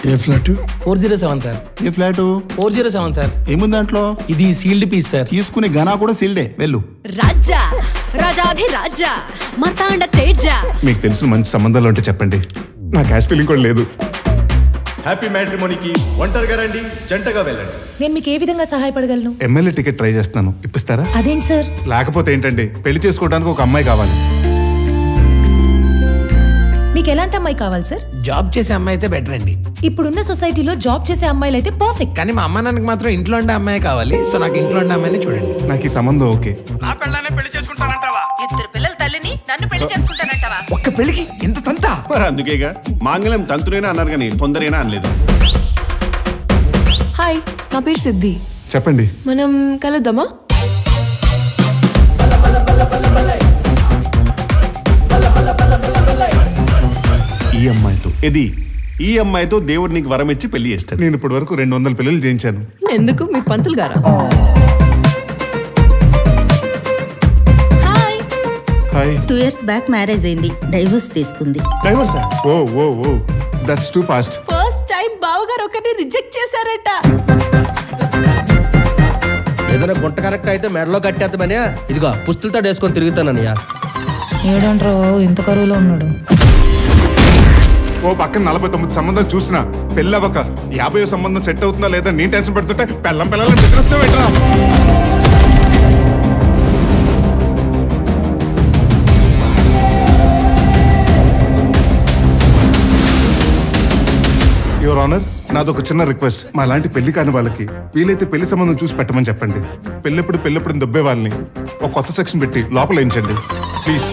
ఏ flat? 407 sir. ఏ flat? 407 sir. ఏముంది దాంట్లో? ఇది సీల్డ్ పీస్ సార్. తీసుకునే గనా కూడా సీల్డే. వెళ్ళు. రాజా రాజాధి రాజా మార్తాండ తేజ. మీకు తెలిసిన మంచి సంబంధాలు ఉంటే చెప్పండి, నా క్యాష్ ఫీలింగ్ కూడా లేదు. హ్యాపీ మ్యాట్రిమోనీకి ఒంటరిగా రండి, జంటగా వెళ్ళండి. నేను మీకు ఏ విధంగా సహాయపడగలను? ఎమ్మెల్యే టికెట్ ట్రై చేస్తున్నాను, ఇప్పిస్తారా? అదేంటి సార్? లేకపోతే ఏంటండి, పెళ్లి చేసుకోవడానికి ఒక అమ్మాయి కావాలి. మీకు ఎలాంటి అమ్మాయి కావాలి సార్? జాబ్ చేసే అమ్మాయి అయితే బెటర్ అండి. ఇప్పుడున్న సొసైటీలో జాబ్ చేసే అమ్మాయిలు అయితే పర్ఫెక్ట్. కానీ మా అమ్మ నాన్నకి మాత్రం ఇంట్లో ఉండే అమ్మాయి కావాలి. సో నాకు ఇంట్లో ఉండే అమ్మాయిని చూడండి. నాకు ఈ సంబంధం ఓకే. నా పిల్లనే పెళ్లి చేసుకుంటానంటావా? ఇద్దరు పిల్లల తల్లిని నన్ను పెళ్లి చేసుకుంటానంటావా? ఒక్క పెళ్లికి ఎంత తంత? మరి అందుకేగా మాంగళ్యం తంతురైనా అన్నారు కానీ తొందరైనా అనలేదు. హాయ్, నా పేరు సిద్ధి. చెప్పండి. మనం కలుద్దామా? ఈ అమ్మాయితో ఈ అమ్మాయితో దేవుడు నీకు వరం ఇచ్చి పెళ్లి చేస్తాడు. నేను ఇప్పటి వరకు 200 పెళ్లిళ్ళు చేయించాను. ఎందుకు? మీ పంతులు గారా? హాయ్. 2 years బ్యాక్ మ్యారేజ్ అయింది, డైవర్స్ తీసుకుంది. డైవర్సా? Oh oh oh that's too fast. First time బావగారు ఒకరిని రిజెక్ట్ చేశారట. ఏదైనా గుంట కరెక్ట్ అయితే మెడలో కట్టేద్దామని ఇదిగో పుస్తులతో వేసుకొని తిరుగుతానయ్యా. ఏడంట్రో ఇంత కరువులో ఉన్నాడు. ఓ పక్కన 49 సంబంధాలు చూసినా పెళ్ళి అవ్వక 50వ సంబంధం సెట్ అవుతుందా లేదా నేను టెన్షన్ పెడుతుంటే పిల్లల్ని నిద్రస్తావేట్రా? యువర్ ఆనర్, నాదొక చిన్న రిక్వెస్ట్. మా లాంటి పెళ్లి కాని వాళ్ళకి వీలైతే పెళ్లి సంబంధం చూసి పెట్టమని చెప్పండి. పెళ్ళెప్పుడు దొబ్బే వాళ్ళని ఒక కొత్త సెక్షన్ పెట్టి లోపల వేయించండి ప్లీజ్.